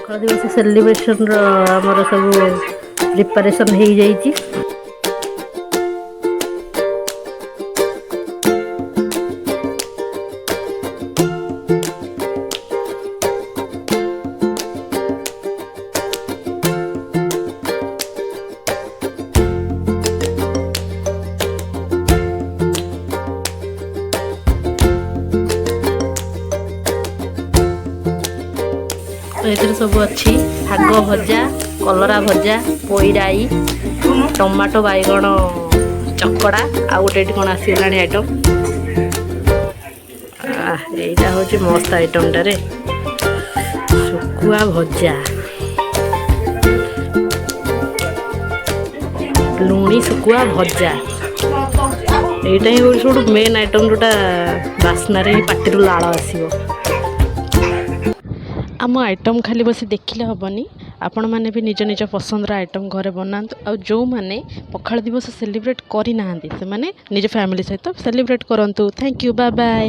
ପଖାଳ ଦିବସ ସେଲିବ୍ରେସନ୍ର ଆମର ସବୁ ପ୍ରିପାରେସନ୍ ହେଇଯାଇଛି। ଏଥିରେ ସବୁ ଅଛି ଶାଗ ଭଜା, କଲରା ଭଜା, ପୋଇରାଇ, ଟମାଟୋ ବାଇଗଣ ଚକଡ଼ା, ଆଉ ଗୋଟେ ଏଠି କ'ଣ ଆସିଗଲାଣି ଆଇଟମ୍। ଏଇଟା ହେଉଛି ମସ୍ତ ଆଇଟମ୍ଟାରେ, ଶୁଖୁଆ ଭଜା, ଲୁଣି ଶୁଖୁଆ ଭଜା। ଏଇଟା ହିଁ ହେଉଛି ସବୁଠୁ ମେନ୍ ଆଇଟମ୍, ଯେଉଁଟା ବାସ୍ନାରେ ହିଁ ପାଟିରୁ ଲାଳ ଆସିବ। ଆମ ଆଇଟମ୍ ଖାଲି ବସି ଦେଖିଲେ ହେବନି, ଆପଣମାନେ ବି ନିଜ ନିଜ ପସନ୍ଦର ଆଇଟମ୍ ଘରେ ବନାନ୍ତୁ। ଆଉ ଯେଉଁମାନେ ପଖାଳ ଦିବସ ସେଲିବ୍ରେଟ୍ କରିନାହାନ୍ତି ସେମାନେ ନିଜ ଫ୍ୟାମିଲି ସହିତ ସେଲିବ୍ରେଟ୍ କରନ୍ତୁ। Thank you, bye bye.